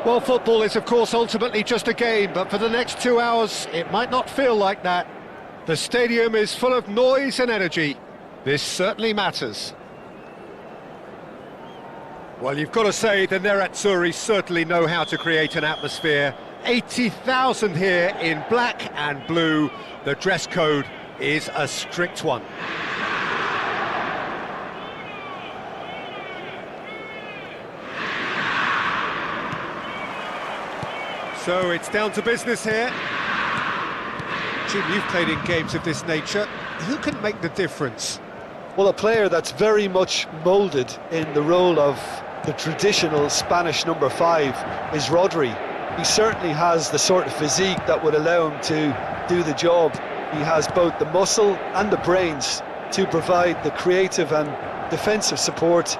Well, football is, of course, ultimately just a game, but for the next 2 hours, it might not feel like that. The stadium is full of noise and energy. This certainly matters. Well, you've got to say the Nerazzurri certainly know how to create an atmosphere. 80,000 here in black and blue. The dress code is a strict one. So it's down to business here. Jim, you've played in games of this nature. Who can make the difference? Well, a player that's very much moulded in the role of the traditional Spanish number 5 is Rodri. He certainly has the sort of physique that would allow him to do the job. He has both the muscle and the brains to provide the creative and defensive support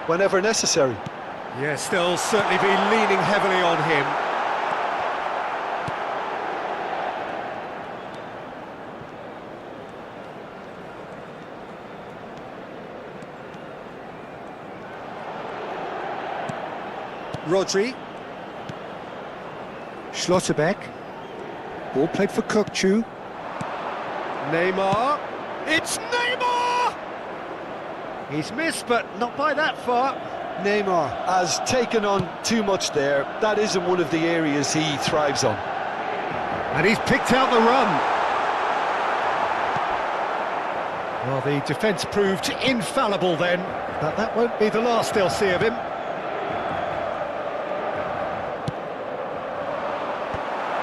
whenever necessary. Yes, they'll certainly be leaning heavily on him. Rodri. Schlotterbeck. Ball played for Kökçü. Neymar. It's Neymar! He's missed, but not by that far. Neymar has taken on too much there. That isn't one of the areas he thrives on. And he's picked out the run. Well, the defence proved infallible then, but that won't be the last they'll see of him.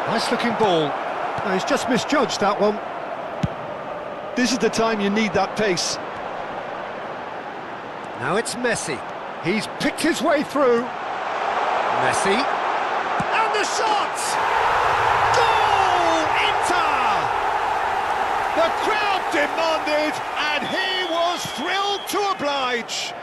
Nice-looking ball. No, he's just misjudged that one. This is the time you need that pace. Now it's Messi. He's picked his way through. Messi. And the shot! Goal! Inter! The crowd demanded, and he was thrilled to oblige.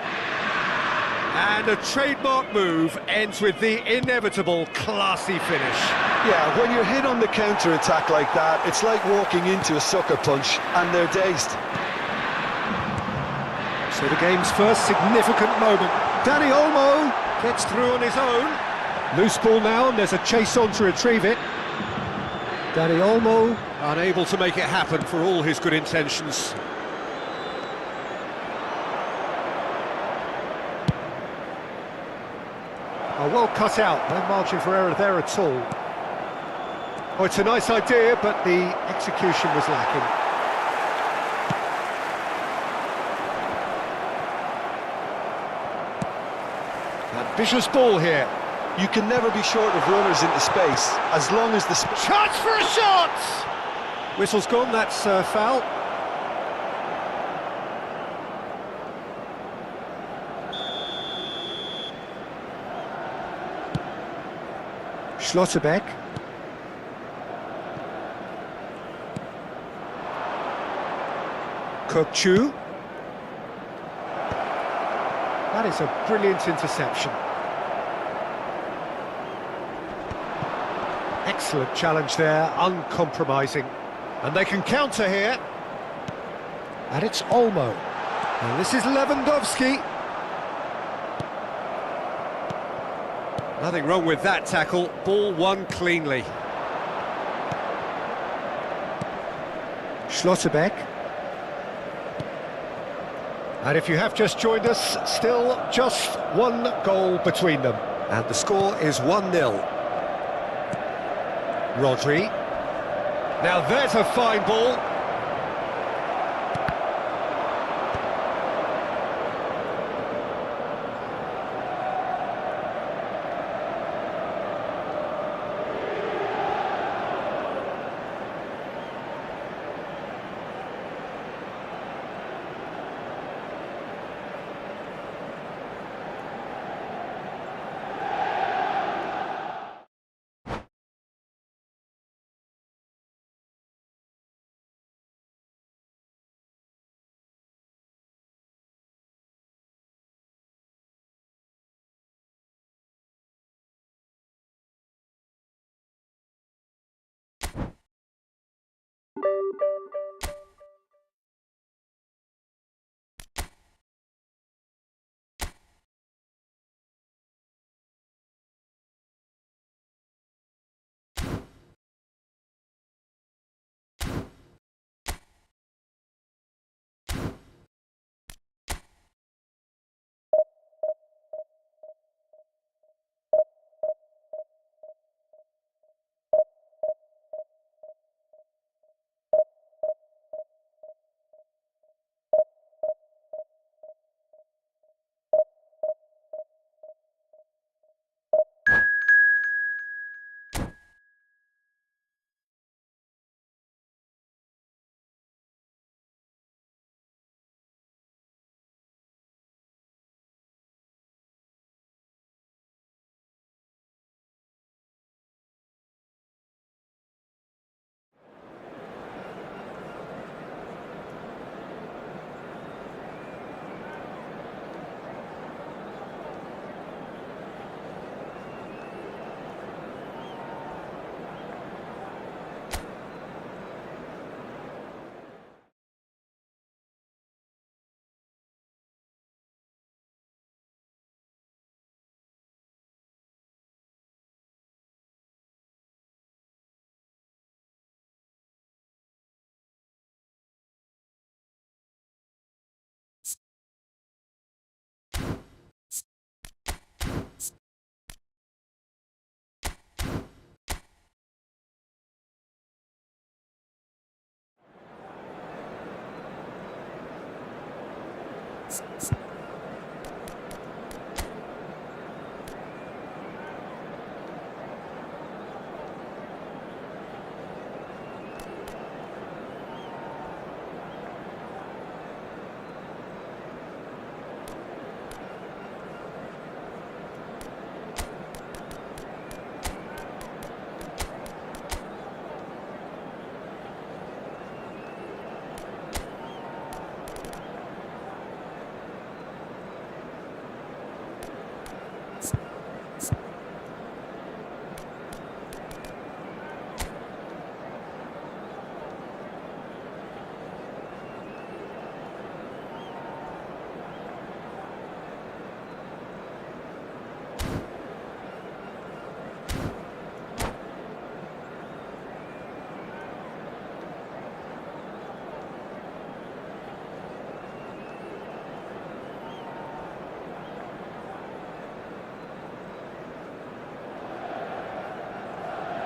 And a trademark move ends with the inevitable classy finish. Yeah, when you're hit on the counter-attack like that, it's like walking into a sucker punch, and they're dazed. So the game's first significant moment. Dani Olmo gets through on his own. Loose ball now, and there's a chase on to retrieve it. Dani Olmo unable to make it happen for all his good intentions. Oh, well cut out, no margin for error there at all. Oh, it's a nice idea, but the execution was lacking. Ambitious ball here. You can never be short of runners into space, as long as the... Chance for a shot! Whistle's gone, that's foul. Schlotterbeck. Kökçü. That is a brilliant interception. Excellent challenge there, uncompromising. And they can counter here. And it's Olmo. And this is Lewandowski. Nothing wrong with that tackle, ball won cleanly. Schlotterbeck. And if you have just joined us, still just one goal between them. And the score is 1-0. Rodri. Now there's a fine ball.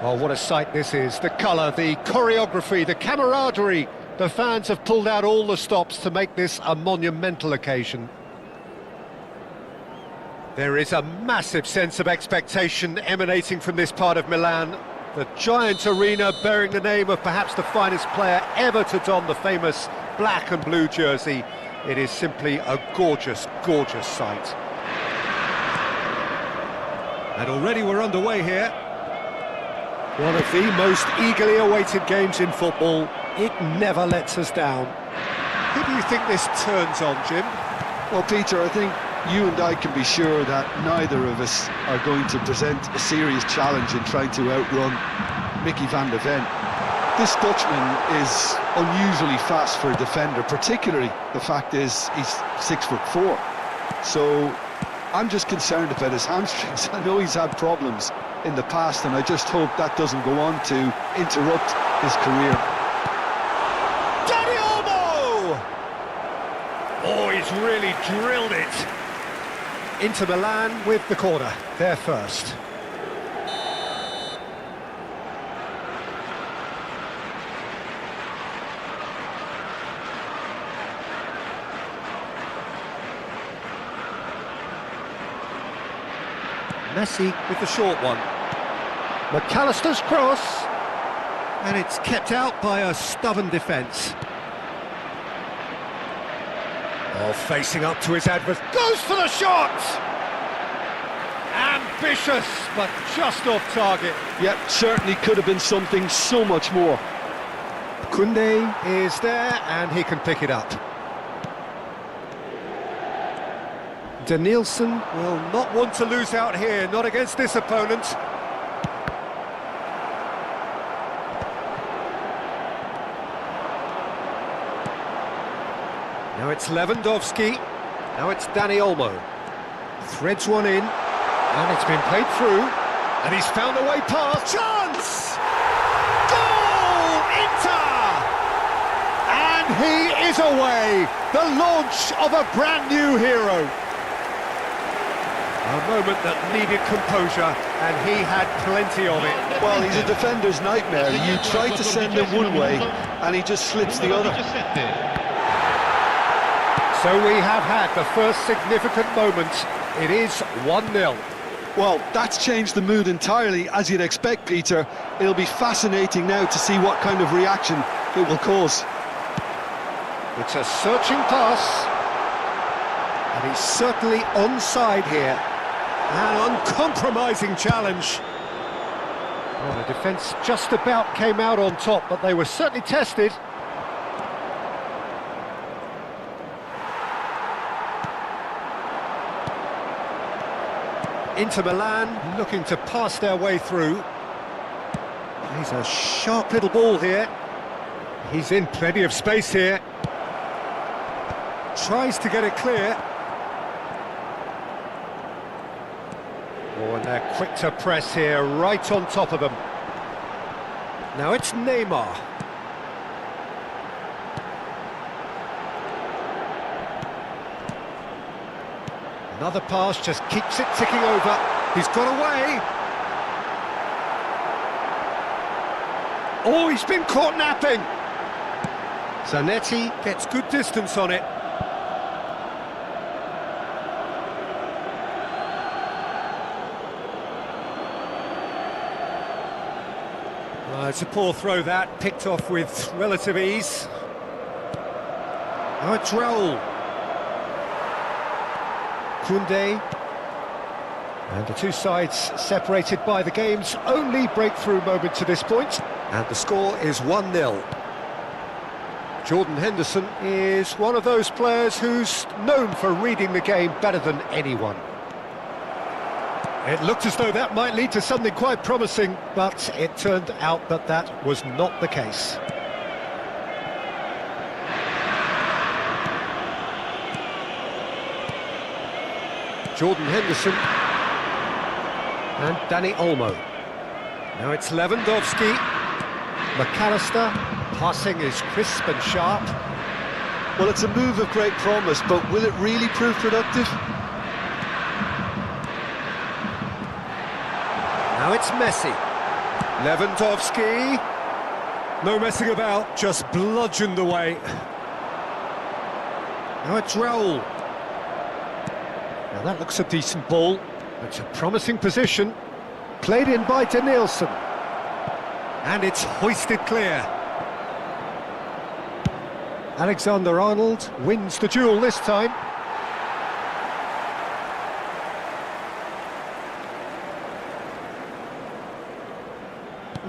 Oh, what a sight this is. The colour, the choreography, the camaraderie. The fans have pulled out all the stops to make this a monumental occasion. There is a massive sense of expectation emanating from this part of Milan. The giant arena bearing the name of perhaps the finest player ever to don the famous black and blue jersey. It is simply a gorgeous, gorgeous sight. And already we're underway here. One of the most eagerly awaited games in football. It never lets us down. Who do you think this turns on, Jim? Well, Peter, I think you and I can be sure that neither of us are going to present a serious challenge in trying to outrun Mickey van de Ven. This Dutchman is unusually fast for a defender, particularly the fact is he's 6'4". So I'm just concerned about his hamstrings. I know he's had problems in the past, and I just hope that doesn't go on to interrupt his career. Dani Olmo! Oh, he's really drilled it. Inter Milan with the corner, they're first. Messi with the short one. McAllister's cross. And it's kept out by a stubborn defence. Oh, facing up to his adversary. Goes for the shot! Ambitious, but just off target. Yep, certainly could have been something so much more. Koundé is there, and he can pick it up. Danielson will not want to lose out here, not against this opponent. Now it's Lewandowski, now it's Dani Olmo. Threads one in, and it's been played through, and he's found a way past. Chance! Goal! Inter! And he is away! The launch of a brand new hero. A moment that needed composure, and he had plenty of it. Well, he's a defender's nightmare. You try to send him one way, and he just slips the other. So we have had the first significant moment. It is 1-0. Well, that's changed the mood entirely, as you'd expect, Peter. It'll be fascinating now to see what kind of reaction it will cause. It's a searching pass, and he's certainly onside here. An uncompromising challenge. Well, the defence just about came out on top, but they were certainly tested. Inter Milan looking to pass their way through. He's a sharp little ball here. He's in plenty of space here. Tries to get it clear. Oh, and they're quick to press here, right on top of them. Now it's Neymar. Another pass just keeps it ticking over. He's got away. Oh, he's been caught napping. Zanetti gets good distance on it. It's a poor throw that, picked off with relative ease. Now it's Raul. Koundé. And the two sides separated by the game's only breakthrough moment to this point. And the score is 1-0. Jordan Henderson is one of those players who's known for reading the game better than anyone. It looked as though that might lead to something quite promising, but it turned out that that was not the case. Jordan Henderson and Danny Olmo. Now it's Lewandowski. McAllister, passing is crisp and sharp. Well, it's a move of great promise, but will it really prove productive? Now it's Messi. Lewandowski. No messing about, just bludgeoned away. Now it's Raul. Now that looks a decent ball. It's a promising position. Played in by Danielson. And it's hoisted clear. Alexander-Arnold wins the duel this time.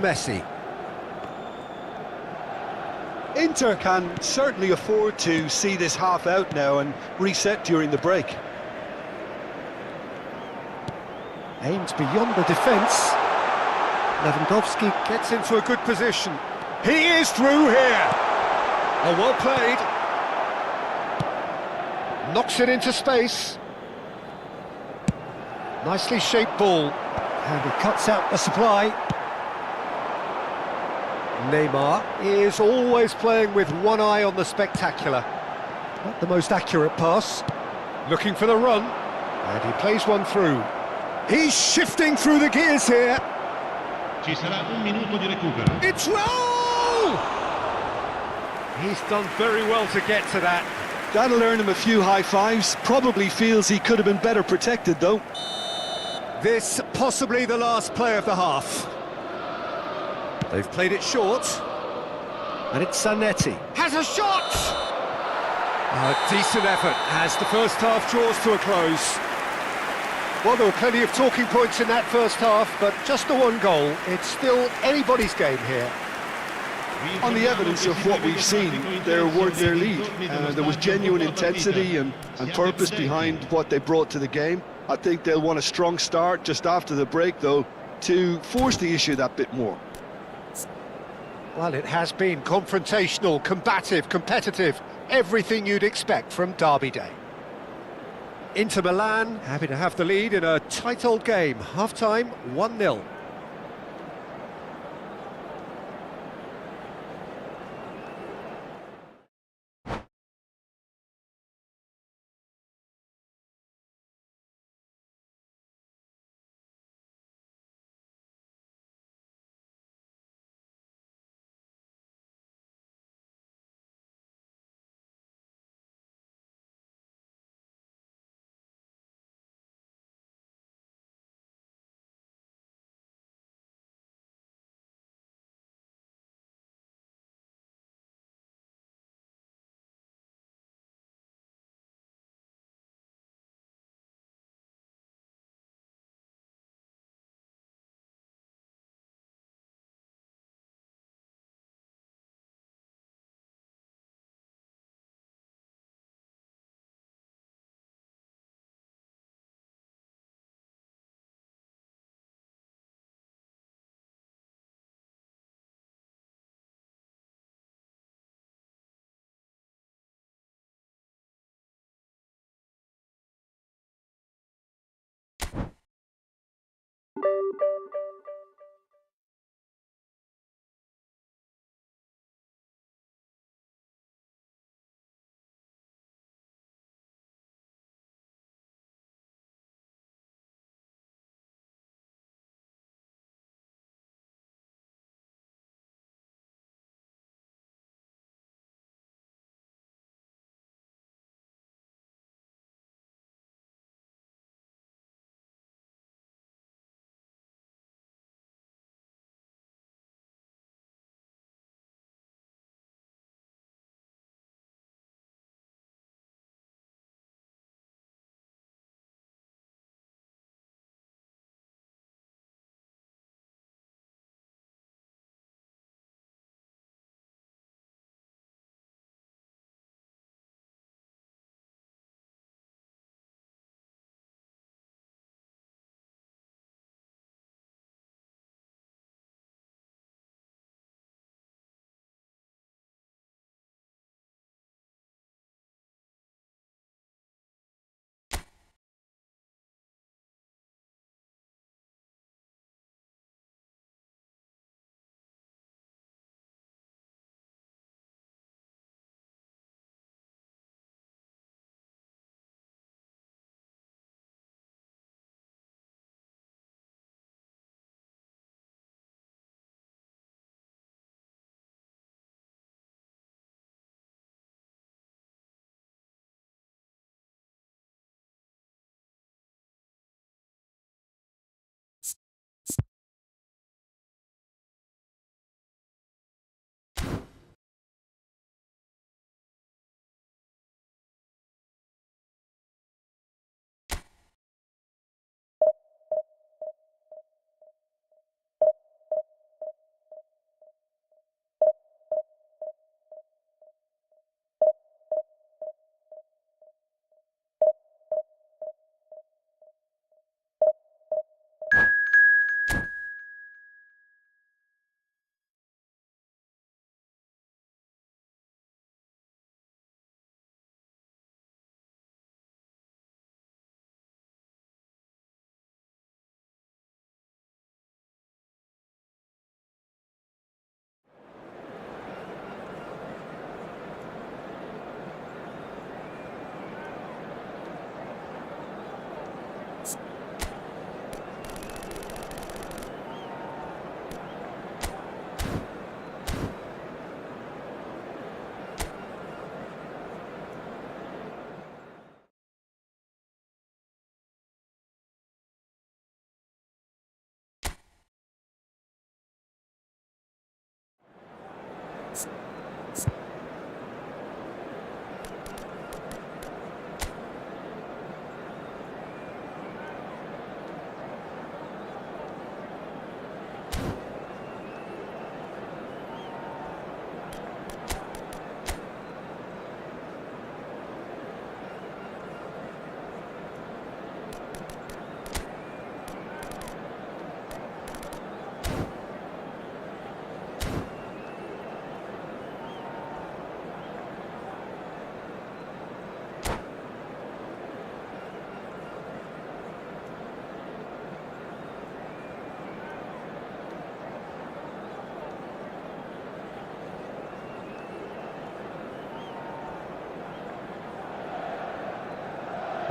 Messi. Inter can certainly afford to see this half out now and reset during the break. Aims beyond the defence. Lewandowski gets into a good position. He is through here. Oh, well played. Knocks it into space. Nicely shaped ball. And he cuts out the supply. Neymar is always playing with one eye on the spectacular. Not the most accurate pass. Looking for the run. And he plays one through. He's shifting through the gears here. Ci sarà un minuto di recupero. It's Raul! He's done very well to get to that. That'll earn him a few high fives. Probably feels he could have been better protected, though. This possibly the last play of the half. They've played it short. And it's Zanetti. Has a shot! A decent effort as the first half draws to a close. Well, there were plenty of talking points in that first half, but just the one goal. It's still anybody's game here. On the evidence of what we've seen, they're worth their lead. There was genuine intensity and purpose behind what they brought to the game. I think they'll want a strong start just after the break, though, to force the issue that bit more. Well, it has been confrontational, combative, competitive, everything you'd expect from Derby Day. Inter Milan happy to have the lead in a tight old game. Half-time, 1-0.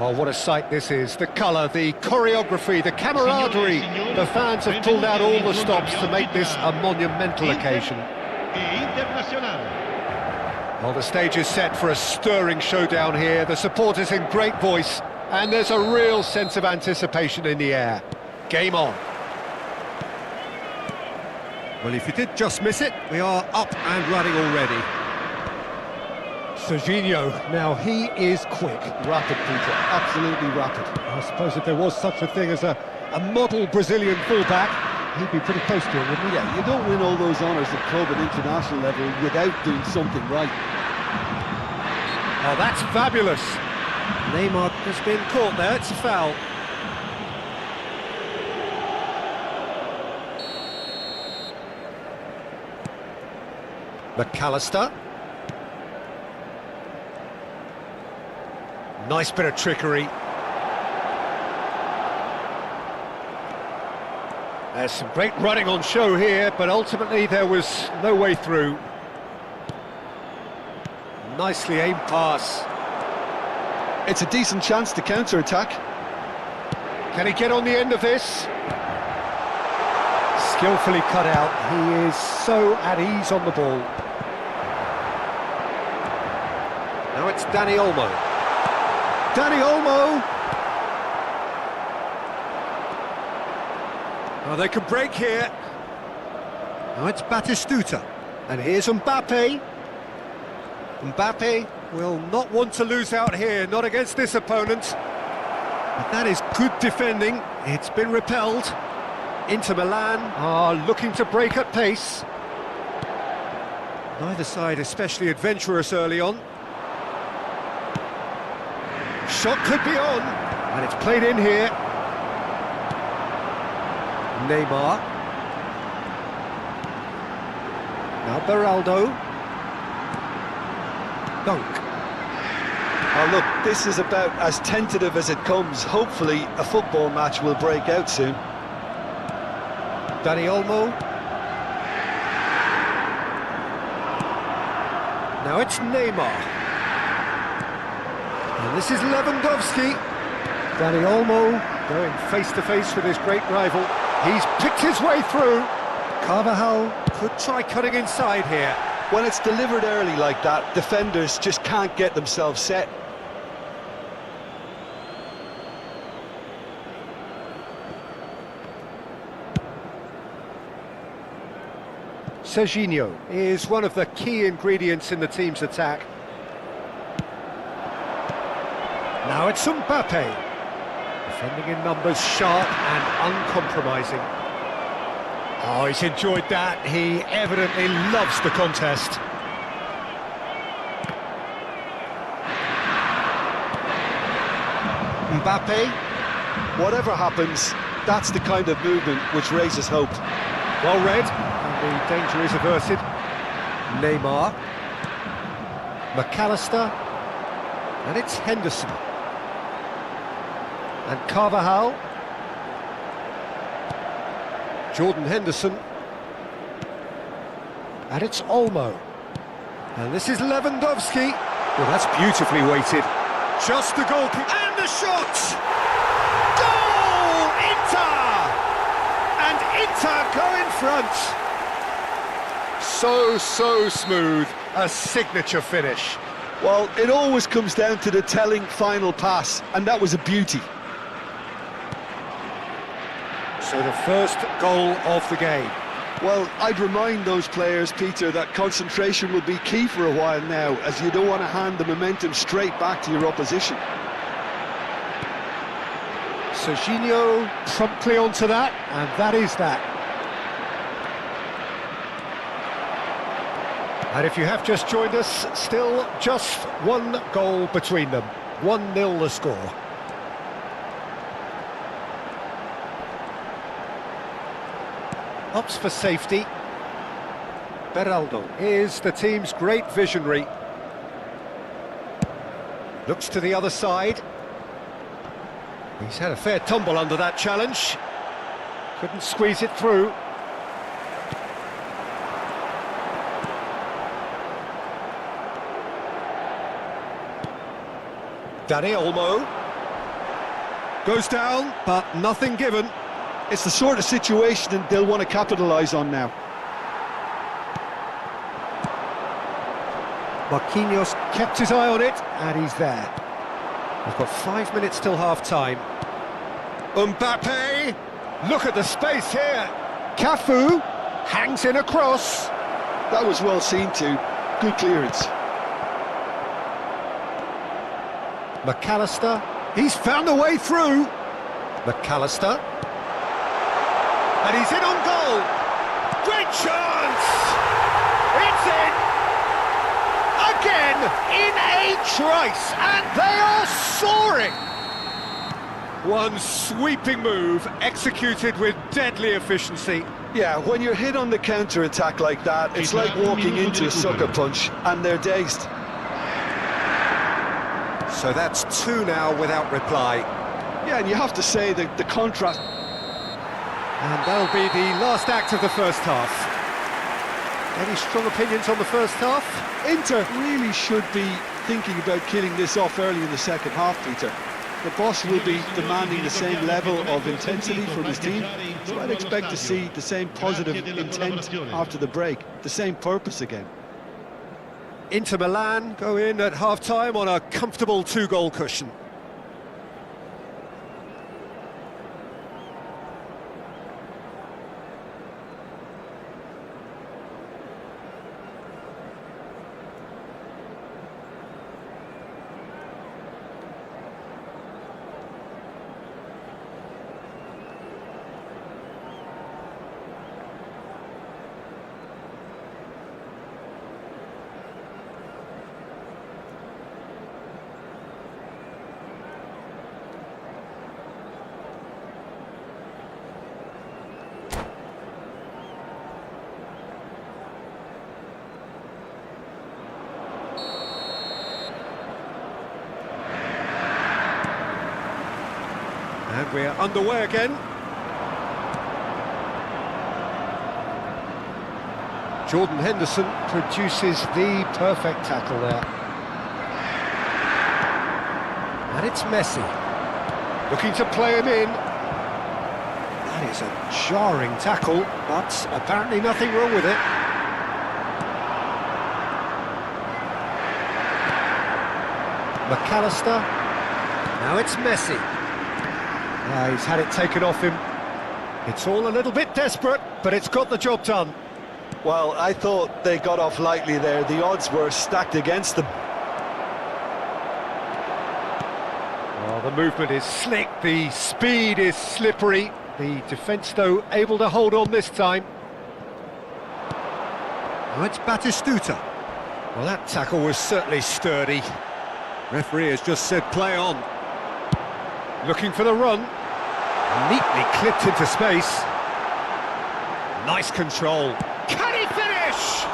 Oh, what a sight this is. The colour, the choreography, the camaraderie. The fans have pulled out all the stops to make this a monumental occasion. Well, the stage is set for a stirring showdown here. The supporters in great voice, and there's a real sense of anticipation in the air. Game on. Well, if you did just miss it, we are up and running already. Serginho, now he is quick. Rapid, Peter, absolutely rapid. I suppose if there was such a thing as a model Brazilian fullback, he'd be pretty close to it, wouldn't he? Yeah, you don't win all those honours at club and international level without doing something right. Oh, that's fabulous. Neymar has been caught there, it's a foul. McAllister. Nice bit of trickery. There's some great running on show here, but ultimately there was no way through. Nicely aimed pass. It's a decent chance to counter-attack. Can he get on the end of this? Skillfully cut out. He is so at ease on the ball. Now it's Dani Olmo. Dani Olmo! Oh, they can break here. Now it's Batistuta. And here's Mbappe. Mbappe will not want to lose out here, not against this opponent. But that is good defending. It's been repelled. Inter Milan are looking to break at pace. Neither side especially adventurous early on. Shot could be on, and it's played in here. Neymar. Now Beraldo. Dunk. Oh, look, this is about as tentative as it comes. Hopefully, a football match will break out soon. Dani Olmo. Now it's Neymar. And this is Lewandowski. Dani Olmo going face-to-face with his great rival. He's picked his way through. Carvajal could try cutting inside here. When it's delivered early like that, defenders just can't get themselves set. Serginho is one of the key ingredients in the team's attack. Now it's Mbappe. Defending in numbers, sharp and uncompromising. Oh, he's enjoyed that. He evidently loves the contest. Mbappe. Whatever happens, that's the kind of movement which raises hope. Well read, and the danger is averted. Neymar. McAllister. And it's Henderson. And Carvajal. Jordan Henderson. And it's Olmo. And this is Lewandowski. Well, that's beautifully weighted. Just the goal. And the shot! Goal! Inter! And Inter go in front. So smooth. A signature finish. Well, it always comes down to the telling final pass, and that was a beauty. So the first goal of the game. Well, I'd remind those players, Peter, that concentration will be key for a while now, as you don't want to hand the momentum straight back to your opposition. Serginho promptly onto that, and that is that. And if you have just joined us, still just one goal between them. 1-0 the score. Opts for safety. Beraldo is the team's great visionary. Looks to the other side. He's had a fair tumble under that challenge. Couldn't squeeze it through. Dani Olmo. Goes down, but nothing given. It's the sort of situation they'll want to capitalise on now. Marquinhos kept his eye on it, and he's there. We've got 5 minutes till half-time. Mbappe! Look at the space here. Cafu hangs in a cross. That was well seen too. Good clearance. McAllister, he's found a way through. McAllister. And he's in on goal. Great chance! It's in! Again, in a trice, and they are soaring! One sweeping move, executed with deadly efficiency. Yeah, when you're hit on the counter-attack like that, it's like walking into a sucker punch, and they're dazed. So that's 2 now without reply. Yeah, and you have to say that the contrast... And that'll be the last act of the first half. Any strong opinions on the first half? Inter really should be thinking about killing this off early in the second half, Peter. The boss will be demanding the same level of intensity from his team, so I'd expect to see the same positive intent after the break, the same purpose again. Inter Milan go in at half-time on a comfortable 2-goal cushion. And we're underway again. Jordan Henderson produces the perfect tackle there. And it's Messi. Looking to play him in. That is a jarring tackle, but apparently nothing wrong with it. McAllister. Now it's Messi. He's had it taken off him. It's all a little bit desperate, but it's got the job done. Well, I thought they got off lightly there. The odds were stacked against them. Well, the movement is slick, the speed is slippery. The defence, though, able to hold on this time. Now it's Batistuta. Well, that tackle was certainly sturdy. Referee has just said play on. Looking for the run. Neatly clipped into space. Nice control. Can he finish?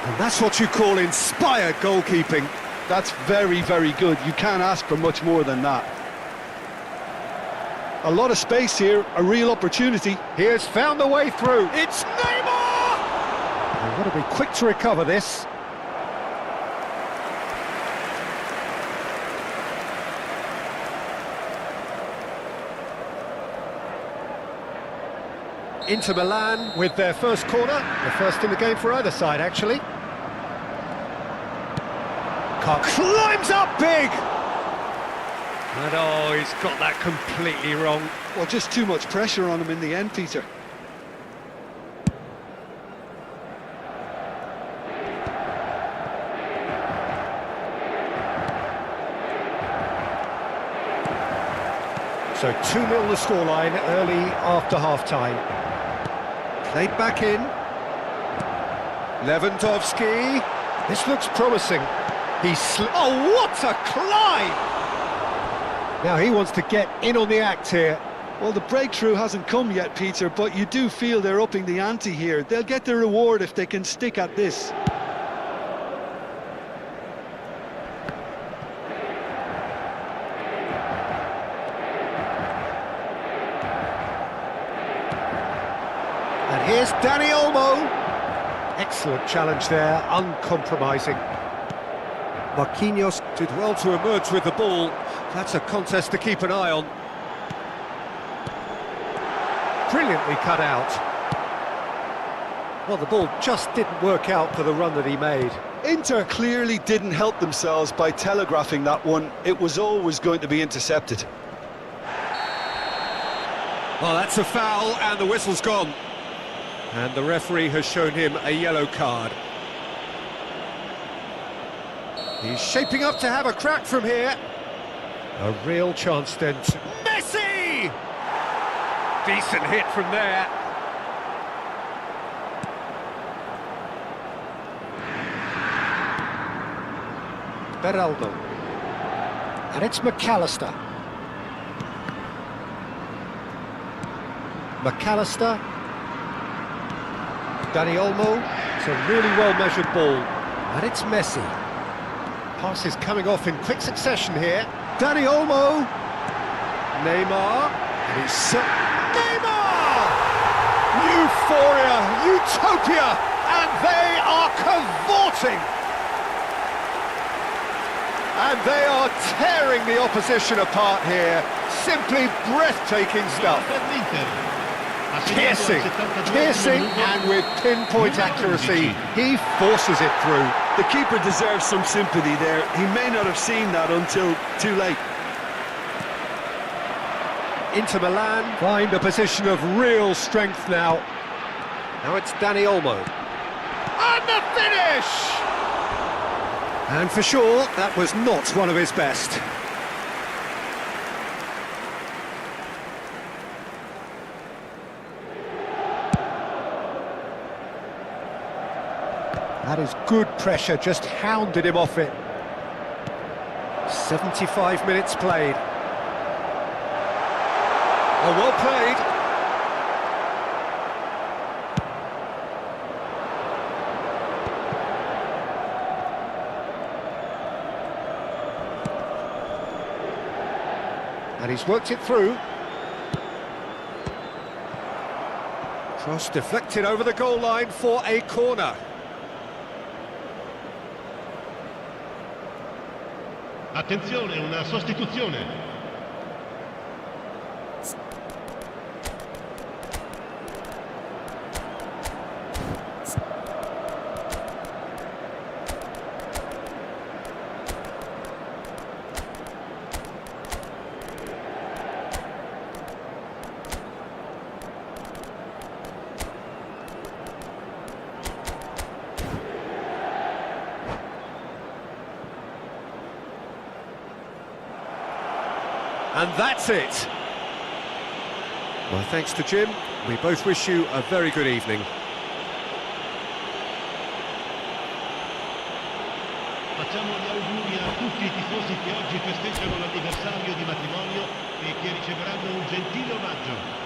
And that's what you call inspired goalkeeping. That's very, very good. You can't ask for much more than that. A lot of space here, a real opportunity. He has found a way through. It's Neymar! They've got to be quick to recover this. Inter Milan with their first corner, the first in the game for either side, actually. Climbs up big! And oh, he's got that completely wrong. Well, just too much pressure on him in the end, Peter. So 2-0 the scoreline early after half-time. Played back in. Lewandowski. This looks promising. Oh, what a climb! Now he wants to get in on the act here. Well, the breakthrough hasn't come yet, Peter, but you do feel they're upping the ante here. They'll get their reward if they can stick at this. And here's Dani Olmo. Excellent challenge there, uncompromising. Marquinhos did well to emerge with the ball. That's a contest to keep an eye on. Brilliantly cut out. Well, the ball just didn't work out for the run that he made. Inter clearly didn't help themselves by telegraphing that one. It was always going to be intercepted. Well, that's a foul, and the whistle's gone. And the referee has shown him a yellow card. He's shaping up to have a crack from here. A real chance then to Messi! Decent hit from there. Beraldo. And it's McAllister. McAllister. Dani Olmo. It's a really well-measured ball. And it's Messi. Pass is coming off in quick succession here. Dani Olmo. Neymar. And he's Neymar! Euphoria, utopia, and they are cavorting. And they are tearing the opposition apart here. Simply breathtaking stuff. Piercing, and with pinpoint accuracy, he forces it through. The keeper deserves some sympathy there. He may not have seen that until too late. Inter Milan find a position of real strength now. Now it's Dani Olmo. And the finish! And for sure, that was not one of his best. That is good pressure, just hounded him off it. 75 minutes played. Oh, well played. And he's worked it through. Cross deflected over the goal line for a corner. Attenzione, una sostituzione. And that's it. Well, thanks to Jim. We both wish you a very good evening. Facciamo gli auguri a tutti i tifosi che oggi festeggiano l'anniversario di matrimonio e che riceveranno un gentile omaggio.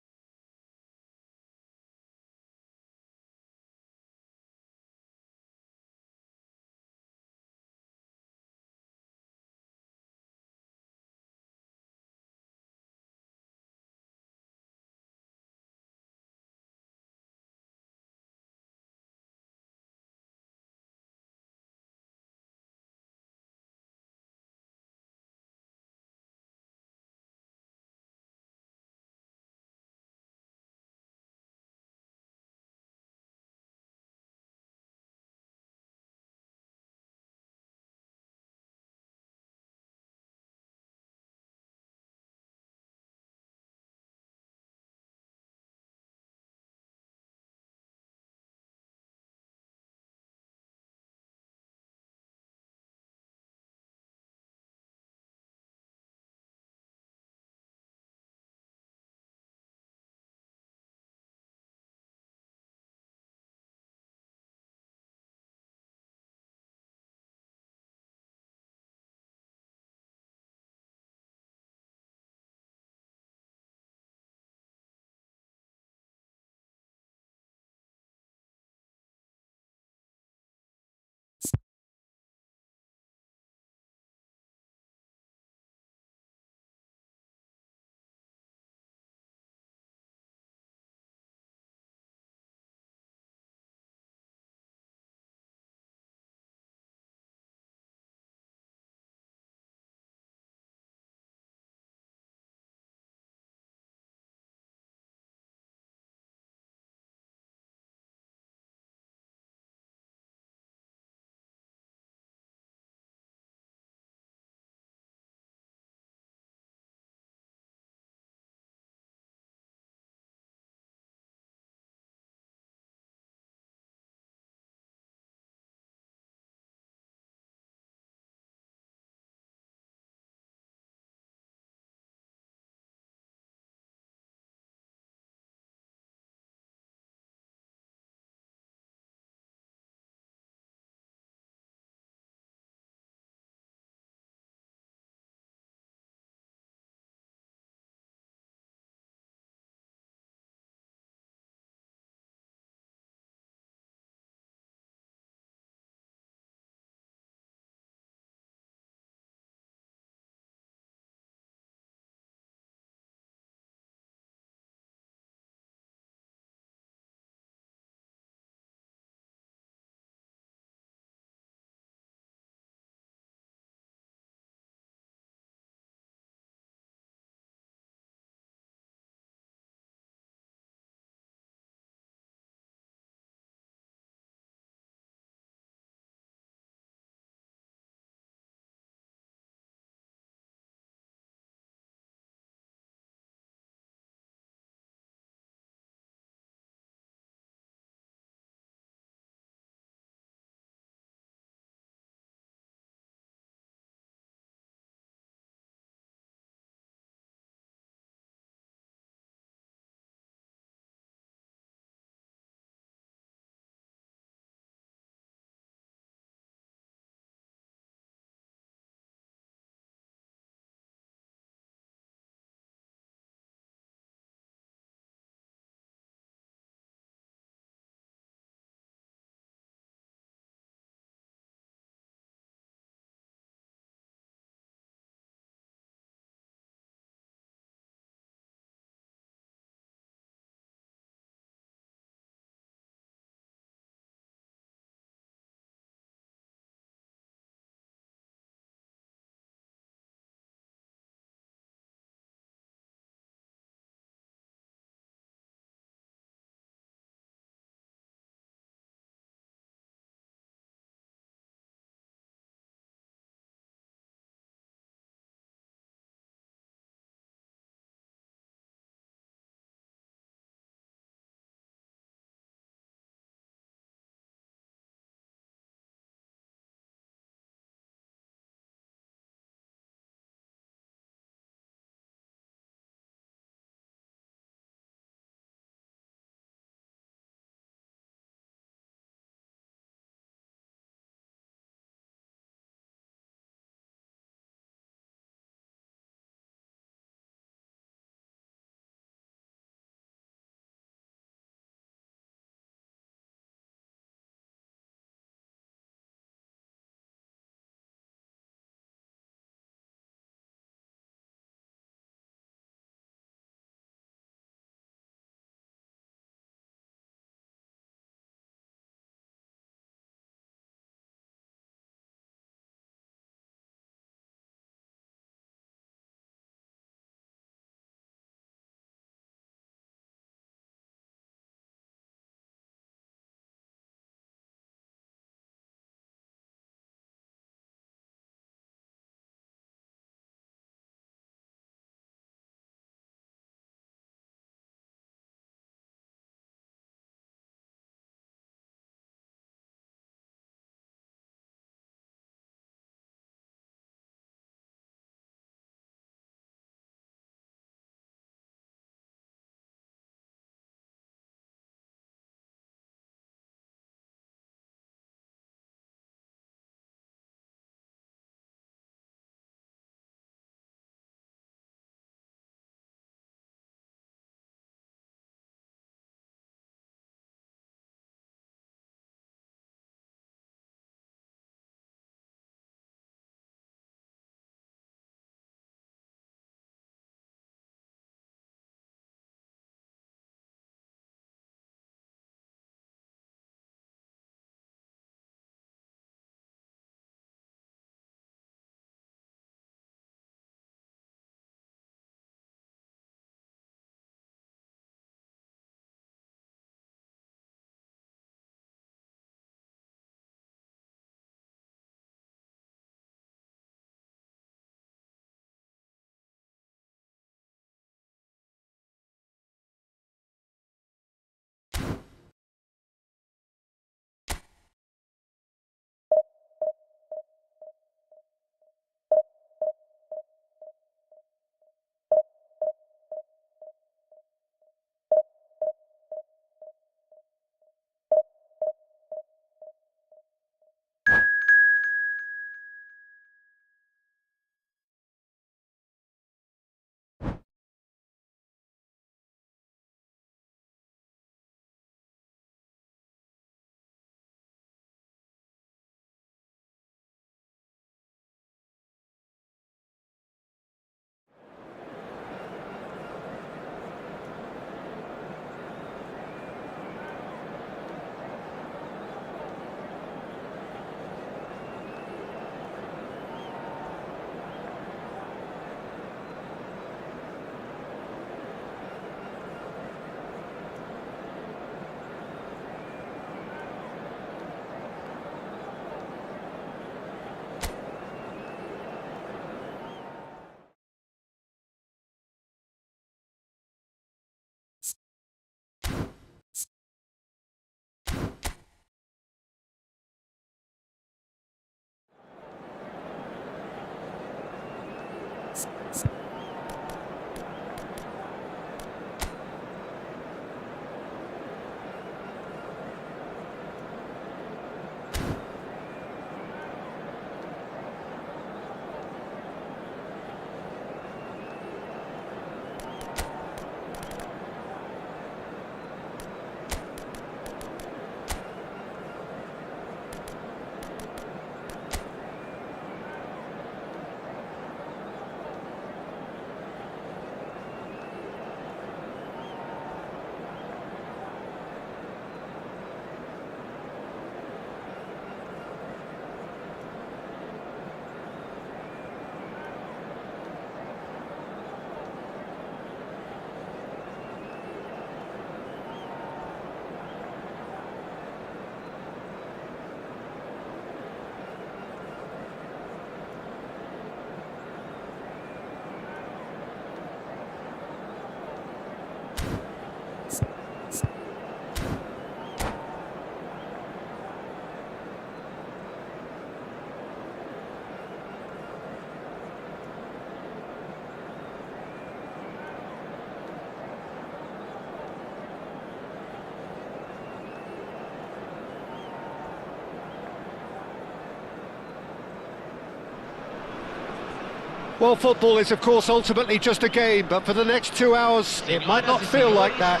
Well, football is, of course, ultimately just a game, but for the next 2 hours, it might not feel like that.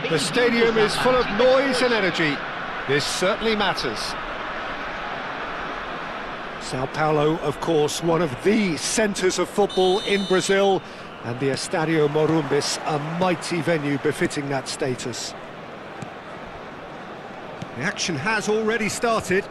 The stadium is full of noise and energy. This certainly matters. Sao Paulo, of course, one of the centres of football in Brazil, and the Estadio Morumbis, a mighty venue befitting that status. The action has already started.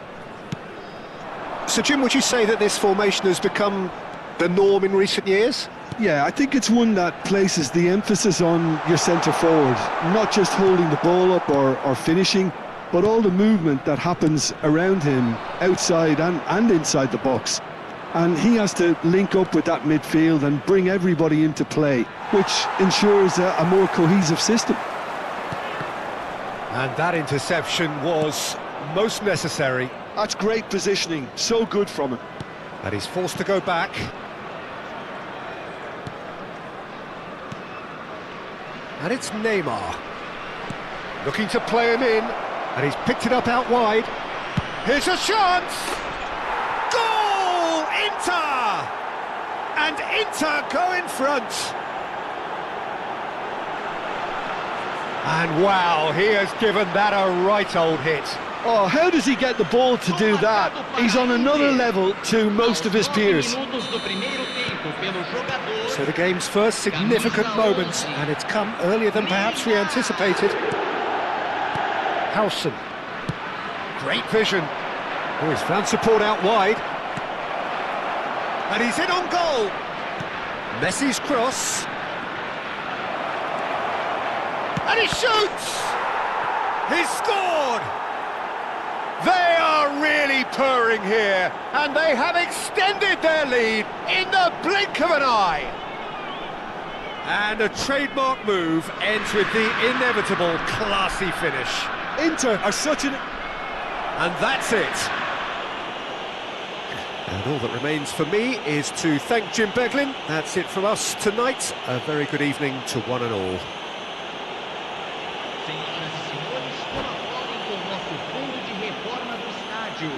So, Jim, would you say that this formation has become the norm in recent years? Yeah, I think it's one that places the emphasis on your centre forward, not just holding the ball up or finishing, but all the movement that happens around him, outside and inside the box. And he has to link up with that midfield and bring everybody into play, which ensures a more cohesive system. And that interception was most necessary. That's great positioning, so good from him. And he's forced to go back. And it's Neymar. Looking to play him in. And he's picked it up out wide. Here's a chance! Goal! Inter! And Inter go in front. And wow, he has given that a right old hit. Oh, how does he get the ball to do that? He's on another level to most of his peers. So the game's first significant moment, and it's come earlier than perhaps we anticipated. Howson. Great vision. Oh, he's found support out wide. And he's in on goal. Messi's cross. And he shoots! He's scored! They are really purring here, and they have extended their lead in the blink of an eye. And a trademark move ends with the inevitable classy finish. Inter are such an... And that's it. And all that remains for me is to thank Jim Beglin. That's it from us tonight. A very good evening to one and all. Senhoras e senhores, colaborem com o nosso fundo de reforma do estádio.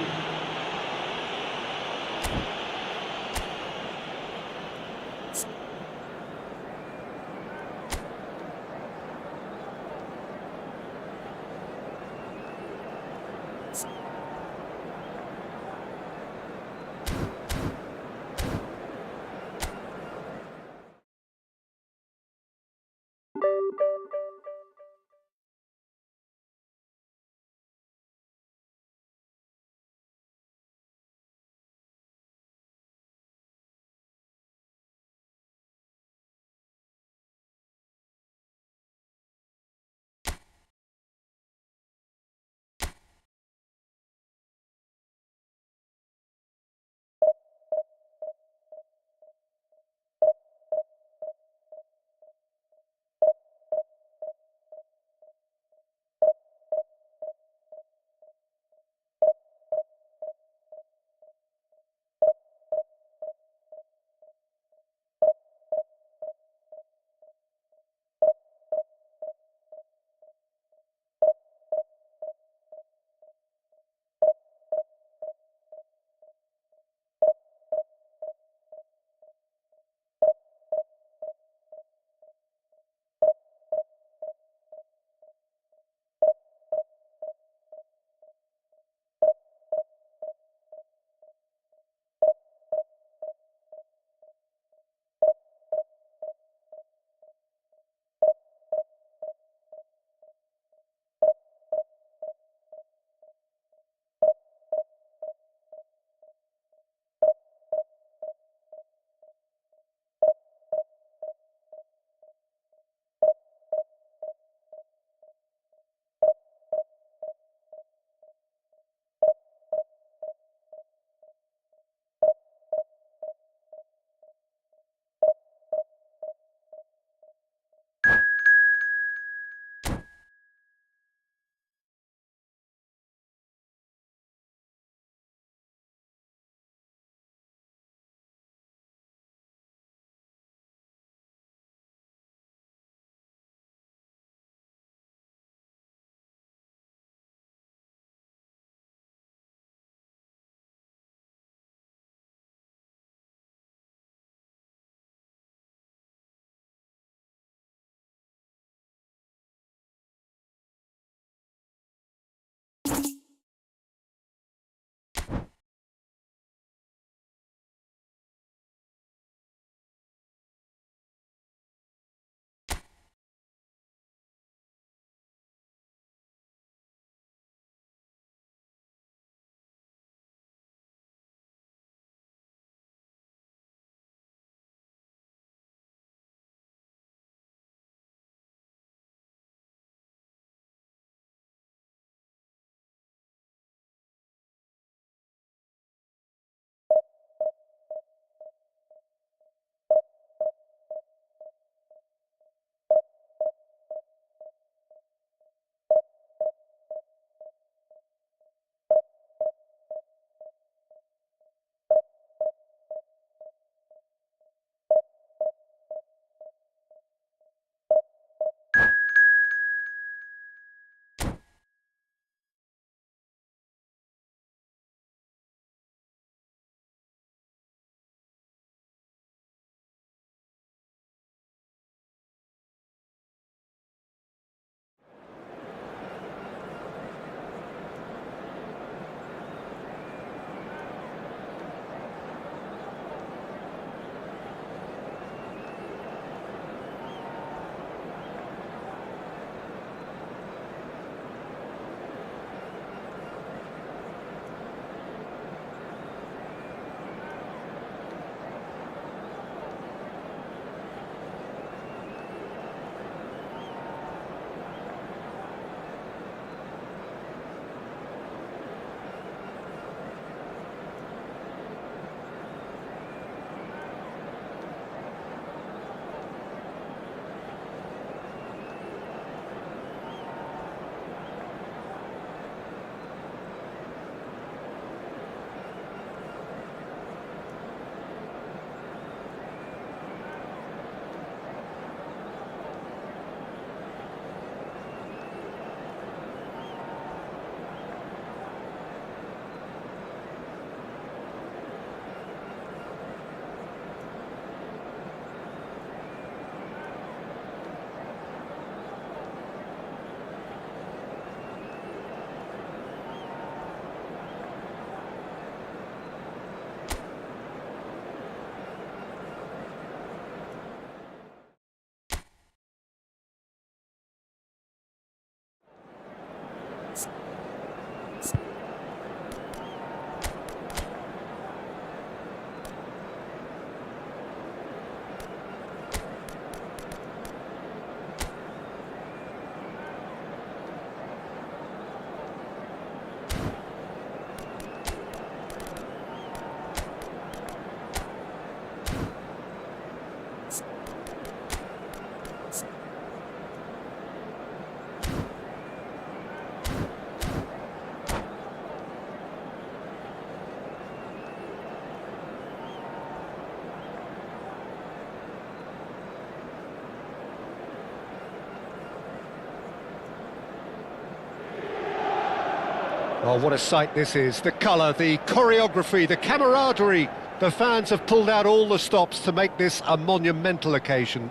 Oh, what a sight this is. The colour, the choreography, the camaraderie. The fans have pulled out all the stops to make this a monumental occasion.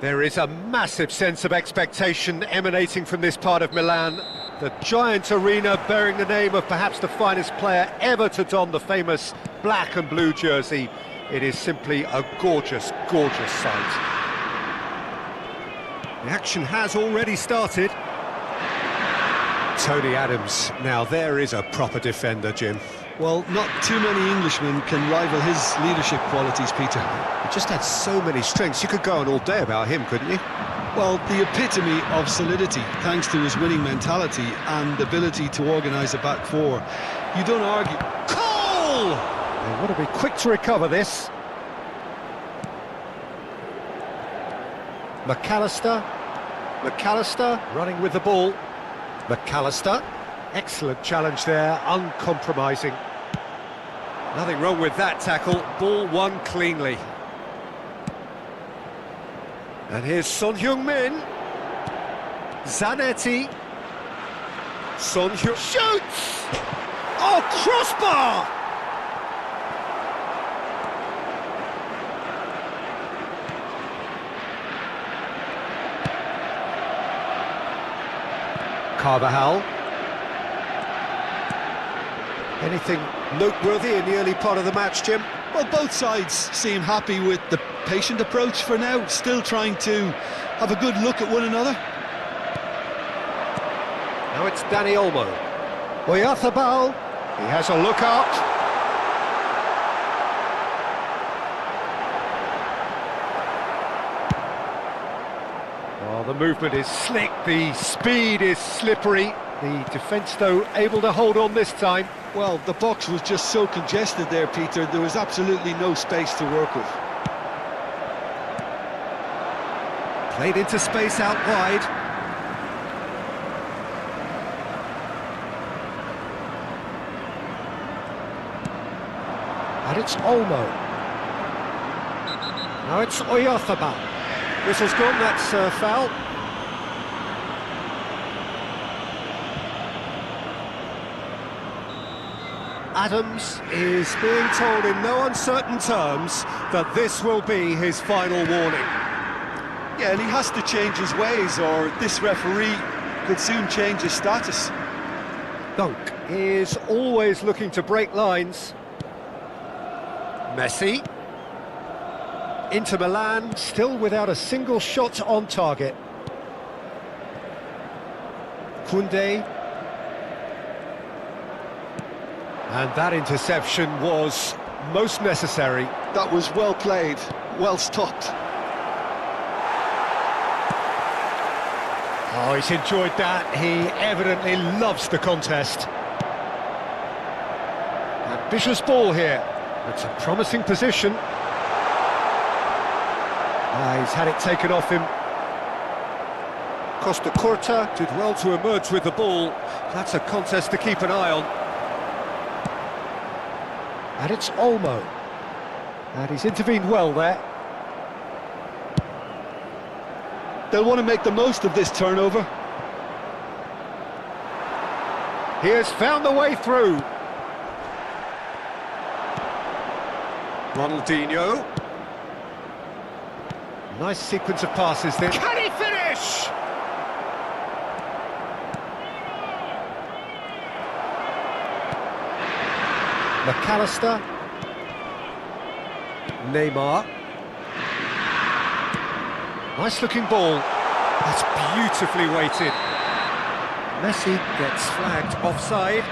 There is a massive sense of expectation emanating from this part of Milan. The giant arena bearing the name of perhaps the finest player ever to don the famous black and blue jersey. It is simply a gorgeous, gorgeous sight. The action has already started. Tony Adams, now there is a proper defender, Jim. Well, not too many Englishmen can rival his leadership qualities, Peter. He just had so many strengths. You could go on all day about him, couldn't you? Well, the epitome of solidity, thanks to his winning mentality and ability to organise a back four. You don't argue. Cole! They want to be quick to recover this. McAllister running with the ball. McAllister, excellent challenge there, uncompromising. Nothing wrong with that tackle, ball won cleanly. And here's Son Heung-min. Zanetti. Son Heung... Shoots! Oh, crossbar! Carvajal. Anything noteworthy in the early part of the match, Jim? Well, both sides seem happy with the patient approach for now, still trying to have a good look at one another. Now it's Dani Olmo. Oyarzabal, he has a look up. Oh, the movement is slick, the speed is slippery. The defence, though, able to hold on this time. Well, the box was just so congested there, Peter, there was absolutely no space to work with. Played into space out wide. And it's Olmo. Now it's Oyarzabal. Whistle's gone, that's foul. Adams is being told in no uncertain terms that this will be his final warning. Yeah, and he has to change his ways, or this referee could soon change his status. Dunk is always looking to break lines. Messi. Inter Milan, still without a single shot on target. Koundé. And that interception was most necessary. That was well played, well stopped. Oh, he's enjoyed that. He evidently loves the contest. Ambitious ball here. It's a promising position. He's had it taken off him. Costa Curta did well to emerge with the ball. That's a contest to keep an eye on. And it's Olmo. And he's intervened well there. They'll want to make the most of this turnover. He has found the way through. Ronaldinho. Nice sequence of passes there. Can he finish? McAllister. Neymar. Nice looking ball. That's beautifully weighted. Messi gets flagged offside.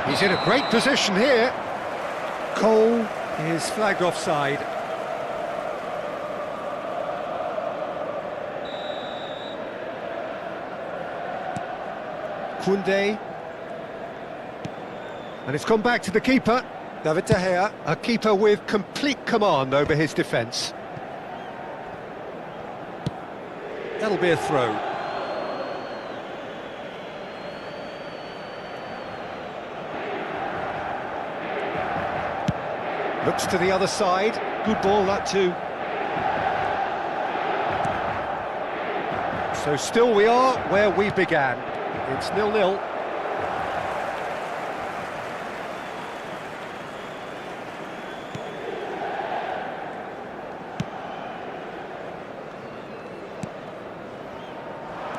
He's in a great position here. Cole is flagged offside. Koundé. And it's gone back to the keeper, David De Gea, a keeper with complete command over his defence. That'll be a throw. Looks to the other side. Good ball, that too. So still we are where we began. It's 0-0.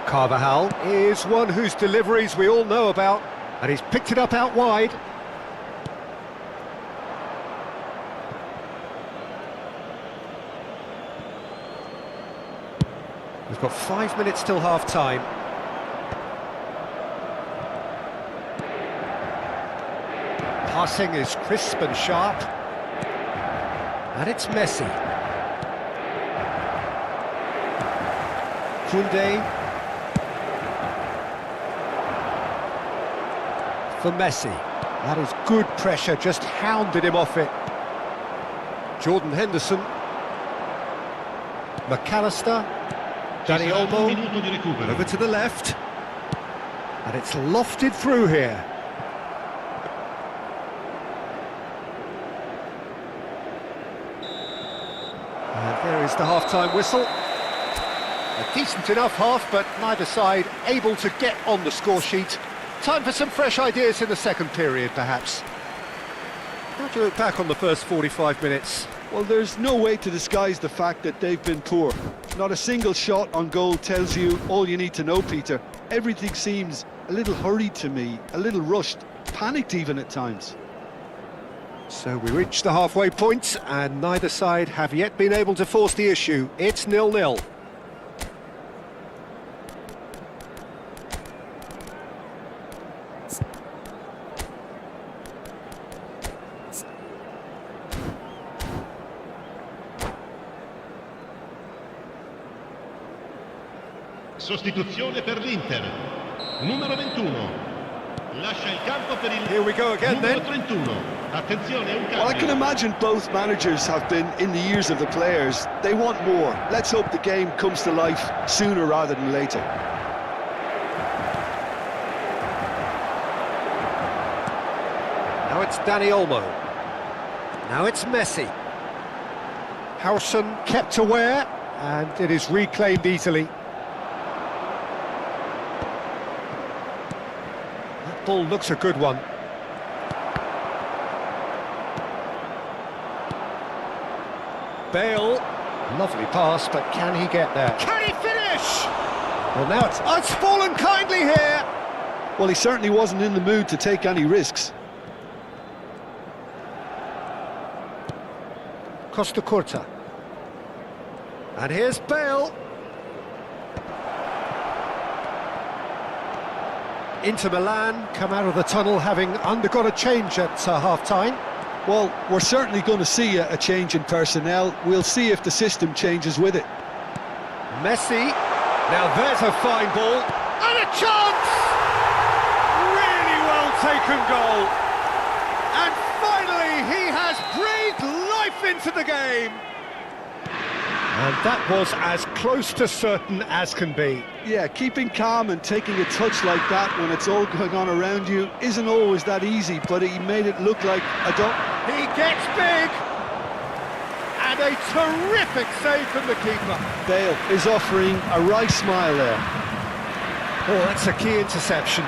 Carvajal is one whose deliveries we all know about, and he's picked it up out wide. We've got 5 minutes till half-time. Passing is crisp and sharp. And it's Messi. Koundé. For Messi. That is good pressure, just hounded him off it. Jordan Henderson. McAllister. Dani Olmo. Over to the left. And it's lofted through here. And there is the half-time whistle. A decent enough half, but neither side able to get on the score sheet. Time for some fresh ideas in the second period, perhaps. How do you look back on the first 45 minutes? Well, there's no way to disguise the fact that they've been poor. Not a single shot on goal tells you all you need to know, Peter. Everything seems a little hurried to me, a little rushed, panicked even at times. So we reach the halfway point, and neither side have yet been able to force the issue. It's 0-0. Sostituzione per l'Inter. Numero 21. Lascia il campo per il Here we go again, numero then. 31. Attenzione, un Well, I can cambio. imagine both managers have been in the ears of the players. They want more. Let's hope the game comes to life sooner rather than later. Now it's Dani Olmo. Now it's Messi. Howson kept aware, and it is reclaimed easily. That ball looks a good one. Bale, lovely pass, but can he get there? Can he finish? Well, now it's fallen kindly here. Well, he certainly wasn't in the mood to take any risks. Costa Curta. And here's Bale. Inter Milan come out of the tunnel having undergone a change at half-time. Well, we're certainly going to see a change in personnel. We'll see if the system changes with it. Messi. Now there's a fine ball. And a chance! Really well taken goal. And finally he has breathed life into the game. And that was as close to certain as can be. Yeah, keeping calm and taking a touch like that when it's all going on around you isn't always that easy, but he made it look like a don't. He gets big! And a terrific save from the keeper. Bale is offering a wry smile there. Oh, that's a key interception.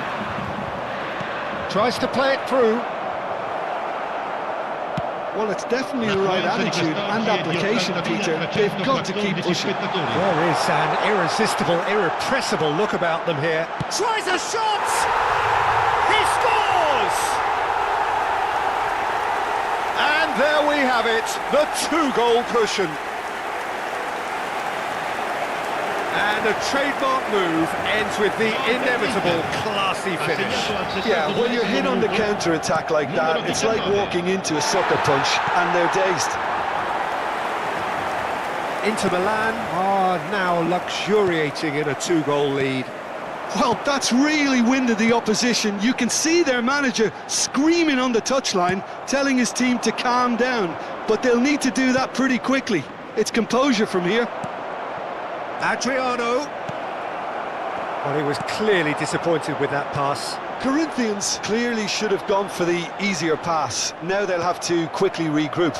Tries to play it through. Well, it's definitely the right attitude and application, Peter. They've got to keep pushing. There is an irresistible, irrepressible look about them here. Tries a shot! He scores! And there we have it, the two-goal cushion. And a trademark move ends with the inevitable classy finish. Yeah, when you're hit on the counter-attack like that, it's like walking into a sucker punch and they're dazed. Inter Milan are now luxuriating in a two-goal lead. Well, that's really winded the opposition. You can see their manager screaming on the touchline, telling his team to calm down. But they'll need to do that pretty quickly. It's composure from here. Adriano. Well, he was clearly disappointed with that pass. Corinthians clearly should have gone for the easier pass. Now they'll have to quickly regroup.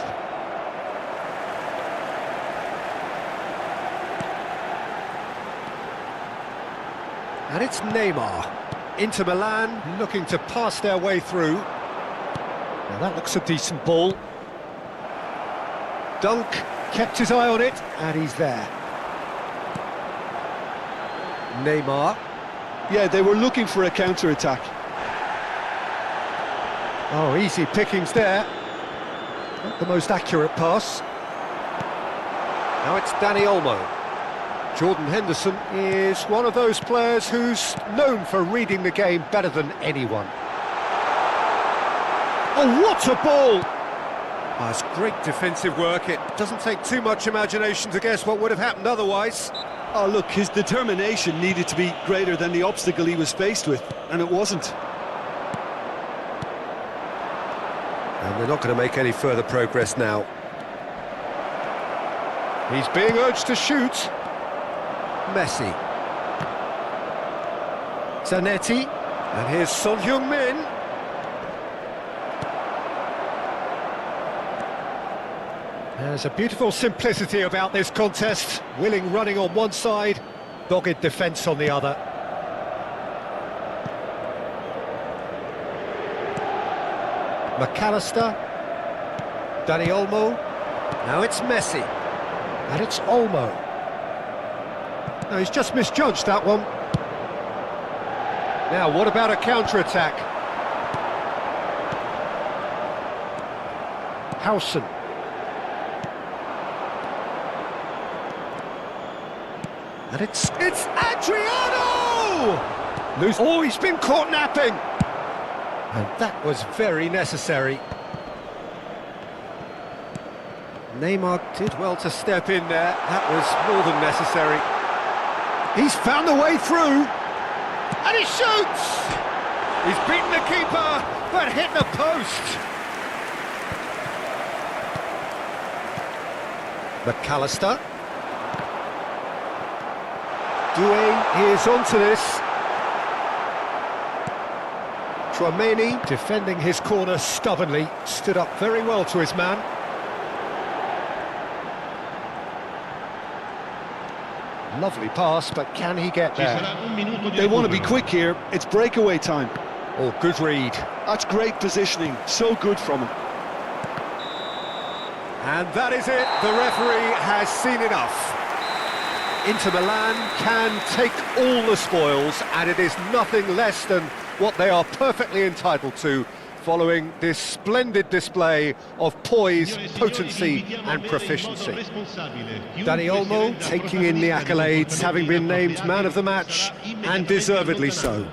And it's Neymar. Inter Milan looking to pass their way through. Now that looks a decent ball. Dunk kept his eye on it, and he's there. Neymar. Yeah, they were looking for a counter-attack. Oh, easy pickings there. Not the most accurate pass. Now it's Dani Olmo. Jordan Henderson is one of those players who's known for reading the game better than anyone. Oh, what a ball! Oh, it's great defensive work. It doesn't take too much imagination to guess what would have happened otherwise. Oh, look, his determination needed to be greater than the obstacle he was faced with, and it wasn't. And they're not going to make any further progress now. He's being urged to shoot. Messi. Zanetti. And here's Son Heung-min. There's a beautiful simplicity about this contest. Willing running on one side, dogged defence on the other. McAllister. Dani Olmo. Now it's Messi. And it's Olmo. No, he's just misjudged that one. Now, what about a counter-attack? Howson. And it's Adriano! Oh, he's been caught napping! And that was very necessary. Neymar did well to step in there. That was more than necessary. He's found the way through. And he shoots! He's beaten the keeper, but hit the post. McAllister. Doué is onto this. Tchouaméni, defending his corner stubbornly, stood up very well to his man. Lovely pass, but can he get there? They want to be quick here. It's breakaway time. Oh, good read. That's great positioning. So good from him. And that is it. The referee has seen enough. Inter Milan can take all the spoils, and it is nothing less than what they are perfectly entitled to, following this splendid display of poise, potency and proficiency. Dani Olmo taking in the accolades, having been named man of the match, and deservedly so.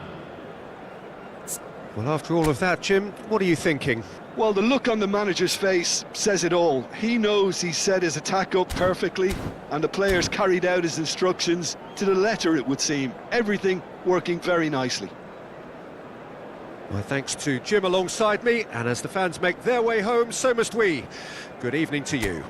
Well, after all of that, Jim, what are you thinking? Well, the look on the manager's face says it all. He knows he set his attack up perfectly, and the players carried out his instructions to the letter, it would seem. Everything working very nicely. My thanks to Jim alongside me, and as the fans make their way home, so must we. Good evening to you.